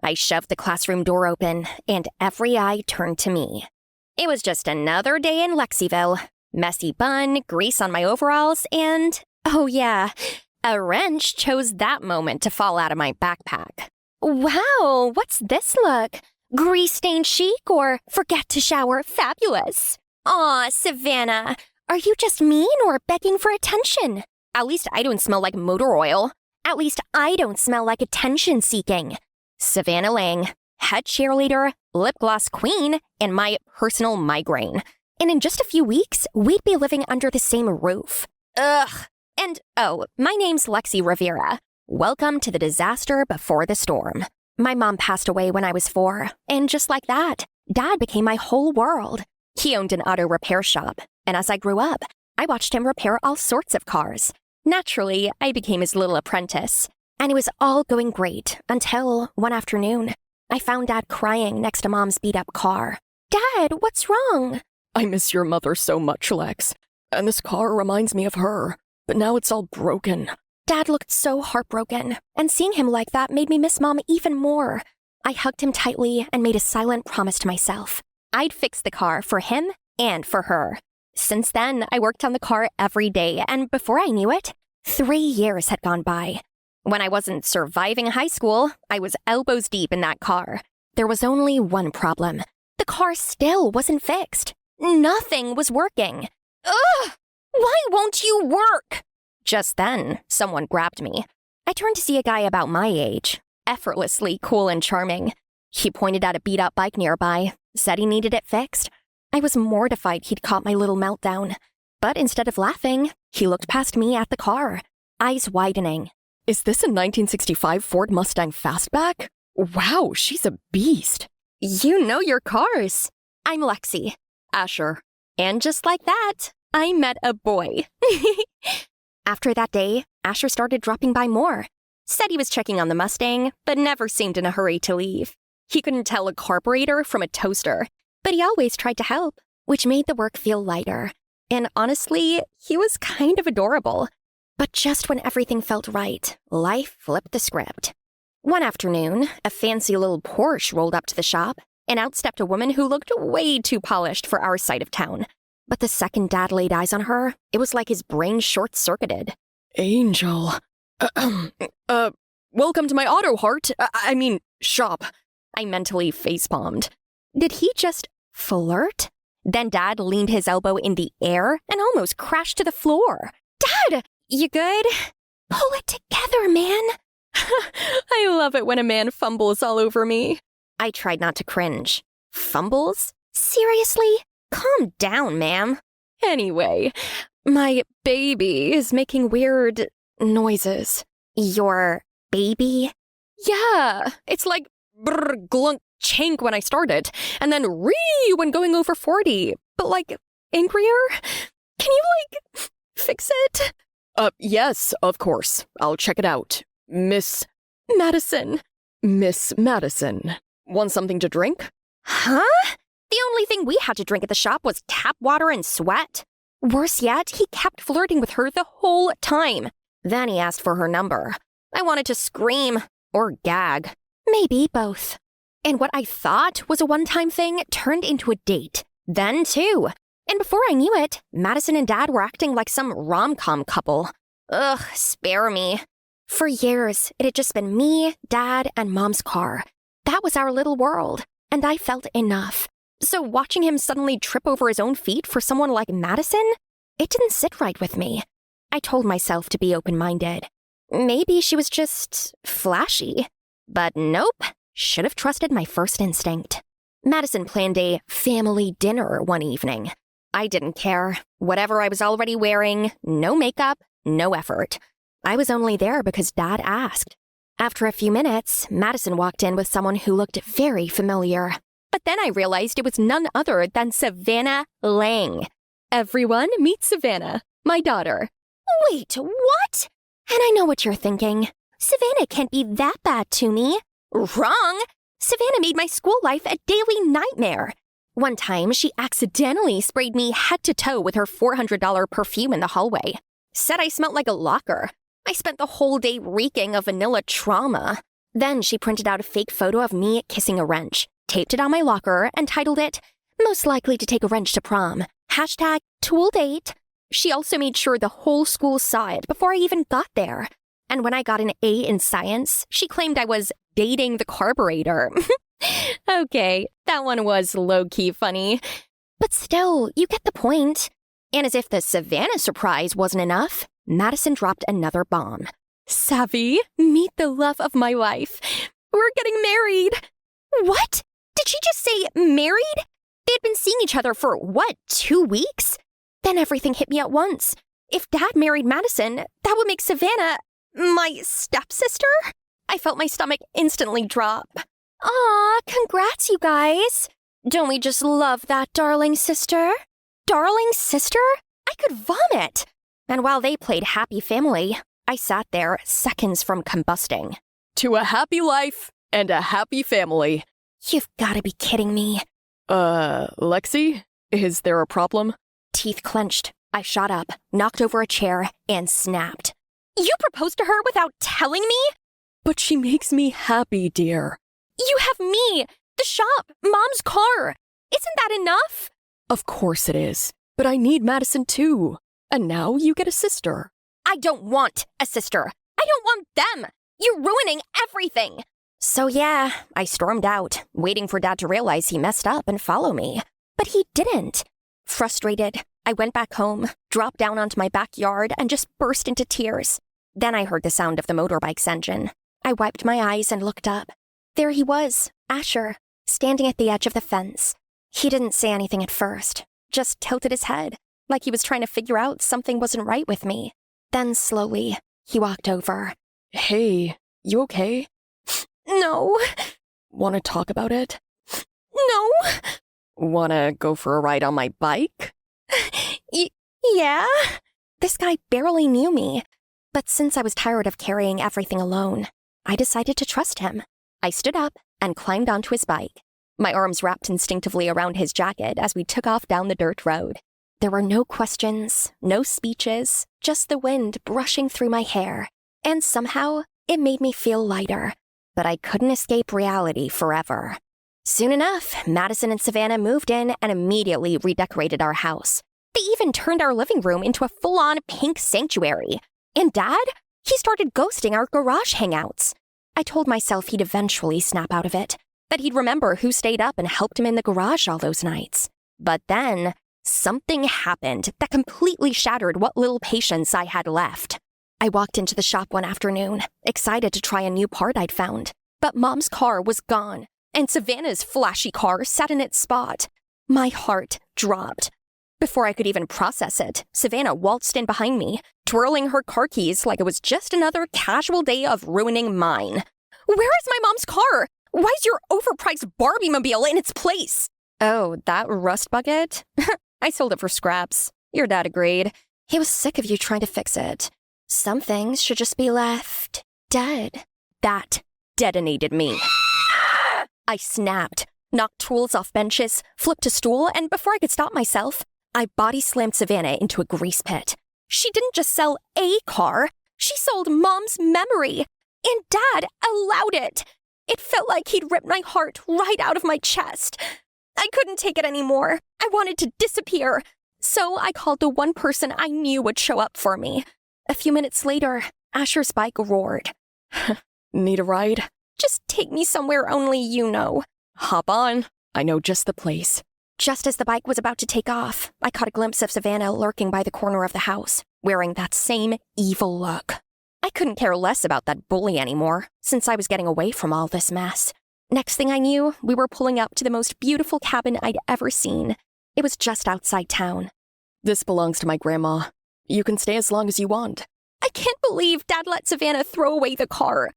I shoved the classroom door open, and every eye turned to me. It was just another day in Lexiville. Messy bun, grease on my overalls, and, oh yeah, a wrench chose that moment to fall out of my backpack. Wow, what's this look? Grease-stained chic or forget to shower fabulous? Aw, Savannah, are you just mean or begging for attention? At least I don't smell like motor oil. At least I don't smell like attention-seeking. Savannah Lang, head cheerleader, lip gloss queen, and my personal migraine. And in just a few weeks, we'd be living under the same roof. Ugh. And, oh, my name's Lexi Rivera. Welcome to the disaster before the storm. My mom passed away when I was 4, and just like that, Dad became my whole world. He owned an auto repair shop, and as I grew up, I watched him repair all sorts of cars. Naturally, I became his little apprentice. And it was all going great until, one afternoon, I found Dad crying next to Mom's beat-up car. Dad, what's wrong? I miss your mother so much, Lex. And this car reminds me of her. But now it's all broken. Dad looked so heartbroken, and seeing him like that made me miss Mom even more. I hugged him tightly and made a silent promise to myself. I'd fix the car for him and for her. Since then, I worked on the car every day, and before I knew it, 3 years had gone by. When I wasn't surviving high school, I was elbows deep in that car. There was only one problem. The car still wasn't fixed. Nothing was working. Ugh! Why won't you work? Just then, someone grabbed me. I turned to see a guy about my age, effortlessly cool and charming. He pointed at a beat-up bike nearby, said he needed it fixed. I was mortified he'd caught my little meltdown. But instead of laughing, he looked past me at the car, eyes widening. Is this a 1965 Ford Mustang Fastback? Wow, she's a beast. You know your cars. I'm Lexi. Asher. And just like that, I met a boy. After that day, Asher started dropping by more. Said he was checking on the Mustang, but never seemed in a hurry to leave. He couldn't tell a carburetor from a toaster, but he always tried to help, which made the work feel lighter. And honestly, he was kind of adorable. But just when everything felt right, life flipped the script. One afternoon, a fancy little Porsche rolled up to the shop, and out stepped a woman who looked way too polished for our side of town. But the second Dad laid eyes on her, it was like his brain short-circuited. Angel. Welcome to my auto heart. Shop. I mentally facepalmed. Did he just flirt? Then Dad leaned his elbow in the air and almost crashed to the floor. Dad! You good? Pull it together, man. I love it when a man fumbles all over me. I tried not to cringe. Fumbles? Seriously? Calm down, ma'am. Anyway, my baby is making weird noises. Your baby? Yeah, it's like brr, glunk, chink when I start it, and then ree when going over 40, but like angrier? Can you fix it? Yes, of course. I'll check it out. Miss Madison. Miss Madison. Want something to drink? Huh? The only thing we had to drink at the shop was tap water and sweat. Worse yet, he kept flirting with her the whole time. Then he asked for her number. I wanted to scream or gag. Maybe both. And what I thought was a one-time thing turned into a date. Then two. And before I knew it, Madison and Dad were acting like some rom-com couple. Ugh, spare me. For years, it had just been me, Dad, and Mom's car. That was our little world, and I felt enough. So watching him suddenly trip over his own feet for someone like Madison, it didn't sit right with me. I told myself to be open-minded. Maybe she was just flashy. But nope, should have trusted my first instinct. Madison planned a family dinner one evening. I didn't care. Whatever I was already wearing, no makeup, no effort. I was only there because Dad asked. After a few minutes, Madison walked in with someone who looked very familiar. But then I realized it was none other than Savannah Lang. Everyone meet Savannah, my daughter. Wait, what? And I know what you're thinking. Savannah can't be that bad to me. Wrong! Savannah made my school life a daily nightmare. One time, she accidentally sprayed me head to toe with her $400 perfume in the hallway. Said I smelled like a locker. I spent the whole day reeking of vanilla trauma. Then she printed out a fake photo of me kissing a wrench, taped it on my locker, and titled it, "Most likely to take a wrench to prom. Hashtag tool date." She also made sure the whole school saw it before I even got there. And when I got an A in science, she claimed I was dating the carburetor. Okay, that one was low-key funny. But still, you get the point. And as if the Savannah surprise wasn't enough, Madison dropped another bomb. "Savvy, meet the love of my life. We're getting married." What? Did she just say married? They had been seeing each other for, 2 weeks? Then everything hit me at once. If Dad married Madison, that would make Savannah my stepsister? I felt my stomach instantly drop. Aw, congrats, you guys. Don't we just love that darling sister? Darling sister? I could vomit. And while they played happy family, I sat there seconds from combusting. To a happy life and a happy family. You've gotta be kidding me. Lexi? Is there a problem? Teeth clenched. I shot up, knocked over a chair, and snapped. You proposed to her without telling me? But she makes me happy, dear. You have me, the shop, Mom's car. Isn't that enough? Of course it is. But I need Madison too. And now you get a sister. I don't want a sister. I don't want them. You're ruining everything. So yeah, I stormed out, waiting for Dad to realize he messed up and follow me. But he didn't. Frustrated, I went back home, dropped down onto my backyard, and just burst into tears. Then I heard the sound of the motorbike's engine. I wiped my eyes and looked up. There he was, Asher, standing at the edge of the fence. He didn't say anything at first, just tilted his head, like he was trying to figure out something wasn't right with me. Then slowly, he walked over. Hey, you okay? No. Want to talk about it? No. Want to go for a ride on my bike? Yeah. This guy barely knew me. But since I was tired of carrying everything alone, I decided to trust him. I stood up and climbed onto his bike, my arms wrapped instinctively around his jacket as we took off down the dirt road. There were no questions, no speeches, just the wind brushing through my hair. And somehow, it made me feel lighter. But I couldn't escape reality forever. Soon enough, Madison and Savannah moved in and immediately redecorated our house. They even turned our living room into a full-on pink sanctuary. And Dad? He started ghosting our garage hangouts. I told myself he'd eventually snap out of it, that he'd remember who stayed up and helped him in the garage all those nights. But then, something happened that completely shattered what little patience I had left. I walked into the shop one afternoon, excited to try a new part I'd found. But Mom's car was gone, and Savannah's flashy car sat in its spot. My heart dropped. Before I could even process it, Savannah waltzed in behind me, twirling her car keys like it was just another casual day of ruining mine. Where is my mom's car? Why is your overpriced Barbie-mobile in its place? Oh, that rust bucket? I sold it for scraps. Your dad agreed. He was sick of you trying to fix it. Some things should just be left dead. That detonated me. I snapped, knocked tools off benches, flipped a stool, and before I could stop myself, I body slammed Savannah into a grease pit. She didn't just sell a car, she sold Mom's memory. And Dad allowed it. It felt like he'd ripped my heart right out of my chest. I couldn't take it anymore. I wanted to disappear. So I called the one person I knew would show up for me. A few minutes later, Asher's bike roared. Need a ride? Just take me somewhere only you know. Hop on. I know just the place. Just as the bike was about to take off, I caught a glimpse of Savannah lurking by the corner of the house, wearing that same evil look. I couldn't care less about that bully anymore, since I was getting away from all this mess. Next thing I knew, we were pulling up to the most beautiful cabin I'd ever seen. It was just outside town. This belongs to my grandma. You can stay as long as you want. I can't believe Dad let Savannah throw away the car.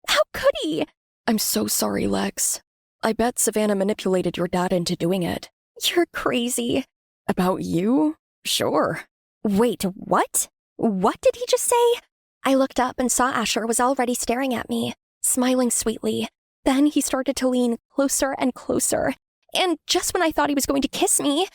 How could he? I'm so sorry, Lex. I bet Savannah manipulated your dad into doing it. You're crazy. About you? Sure. Wait, what? What did he just say? I looked up and saw Asher was already staring at me, smiling sweetly. Then he started to lean closer and closer. And just when I thought he was going to kiss me,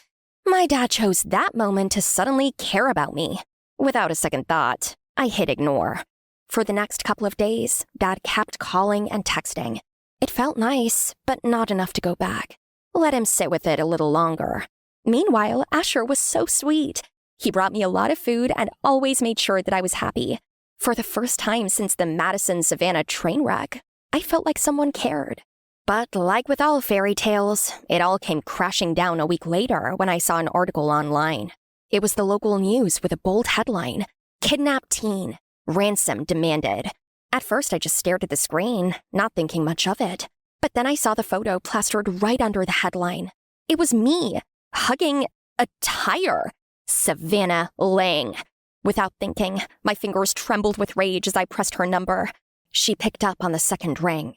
my dad chose that moment to suddenly care about me. Without a second thought, I hit ignore. For the next couple of days, Dad kept calling and texting. It felt nice, but not enough to go back. Let him sit with it a little longer. Meanwhile, Asher was so sweet. He brought me a lot of food and always made sure that I was happy. For the first time since the Madison-Savannah train wreck, I felt like someone cared. But like with all fairy tales, it all came crashing down a week later when I saw an article online. It was the local news with a bold headline, "Kidnapped Teen, Ransom Demanded." At first I just stared at the screen, not thinking much of it. But then I saw the photo plastered right under the headline. It was me, hugging a tire. Savannah Lang. Without thinking, my fingers trembled with rage as I pressed her number. She picked up on the second ring.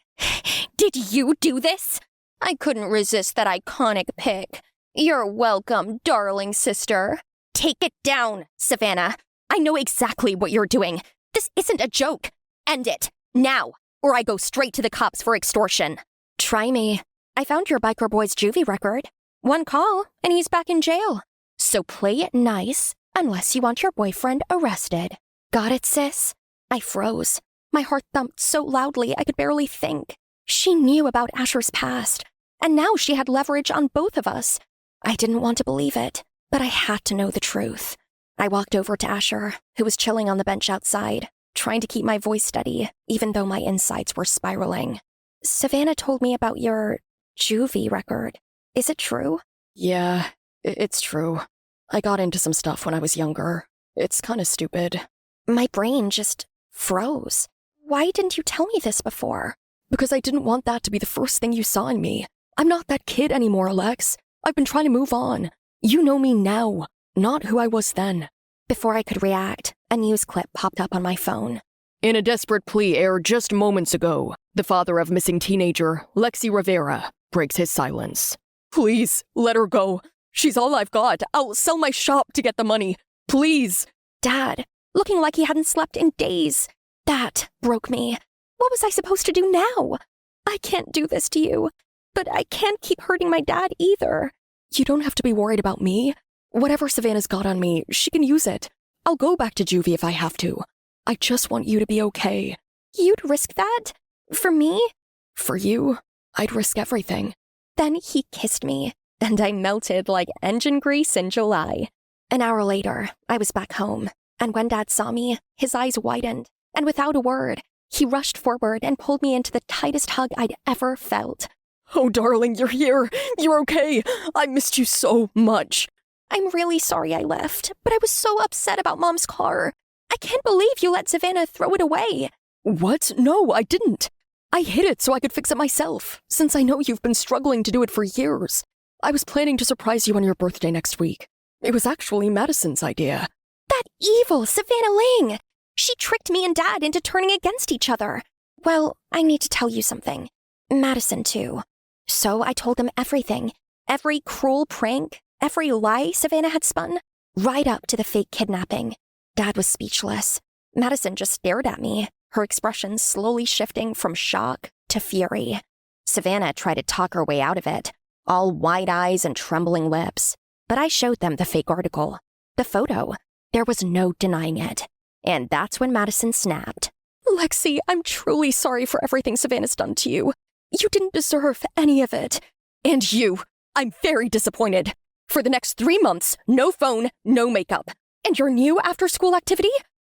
"Did you do this?" I couldn't resist that iconic pic. "You're welcome, darling sister." "Take it down, Savannah. I know exactly what you're doing. This isn't a joke. End it, now, or I go straight to the cops for extortion." "Try me. I found your biker boy's juvie record. One call, and he's back in jail. So play it nice, unless you want your boyfriend arrested." "Got it, sis?" I froze. My heart thumped so loudly I could barely think. She knew about Asher's past, and now she had leverage on both of us. I didn't want to believe it, but I had to know the truth. I walked over to Asher, who was chilling on the bench outside, trying to keep my voice steady, even though my insides were spiraling. "Savannah told me about your juvie record. Is it true?" Yeah, it's true. I got into some stuff when I was younger. It's kind of stupid. My brain just froze. Why didn't you tell me this before? Because I didn't want that to be the first thing you saw in me. I'm not that kid anymore, Alex. I've been trying to move on. You know me now, not who I was then. Before I could react, a news clip popped up on my phone. In a desperate plea aired just moments ago, the father of missing teenager, Lexi Rivera, breaks his silence. "Please, let her go. She's all I've got. I'll sell my shop to get the money. Please." Dad, looking like he hadn't slept in days. That broke me. What was I supposed to do now? I can't do this to you, but I can't keep hurting my dad either. You don't have to be worried about me. Whatever Savannah's got on me, she can use it. I'll go back to juvie if I have to. I just want you to be okay. You'd risk that? For me? For you, I'd risk everything. Then he kissed me, and I melted like engine grease in July. An hour later, I was back home, and when Dad saw me, his eyes widened, and without a word, he rushed forward and pulled me into the tightest hug I'd ever felt. "Oh, darling, you're here. You're okay. I missed you so much." "I'm really sorry I left, but I was so upset about Mom's car. I can't believe you let Savannah throw it away." "What? No, I didn't. I hid it so I could fix it myself, since I know you've been struggling to do it for years. I was planning to surprise you on your birthday next week. It was actually Madison's idea." "That evil Savannah Lang! She tricked me and Dad into turning against each other. Well, I need to tell you something. Madison, too. So I told him everything. Every cruel prank, every lie Savannah had spun, right up to the fake kidnapping. Dad was speechless. Madison just stared at me, her expression slowly shifting from shock to fury. Savannah tried to talk her way out of it, all wide eyes and trembling lips. But I showed them the fake article. The photo. There was no denying it. And that's when Madison snapped. "Lexi, I'm truly sorry for everything Savannah's done to you. You didn't deserve any of it. And you, I'm very disappointed. For the next 3 months, no phone, no makeup. And your new after-school activity?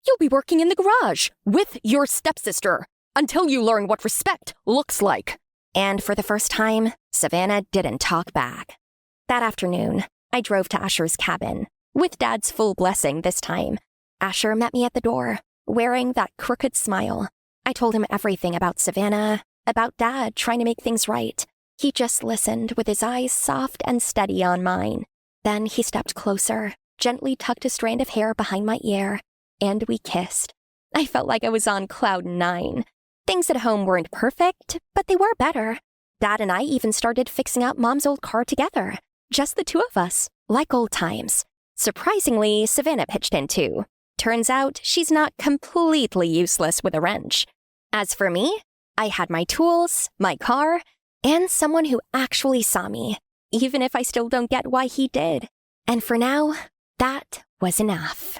You'll be working in the garage with your stepsister until you learn what respect looks like." And for the first time, Savannah didn't talk back. That afternoon, I drove to Asher's cabin, with Dad's full blessing this time. Asher met me at the door, wearing that crooked smile. I told him everything about Savannah, about Dad trying to make things right. He just listened with his eyes soft and steady on mine. Then he stepped closer, gently tucked a strand of hair behind my ear, and we kissed. I felt like I was on cloud 9. Things at home weren't perfect, but they were better. Dad and I even started fixing up Mom's old car together. Just the two of us, like old times. Surprisingly, Savannah pitched in too. Turns out she's not completely useless with a wrench. As for me, I had my tools, my car, and someone who actually saw me, even if I still don't get why he did. And for now, that was enough.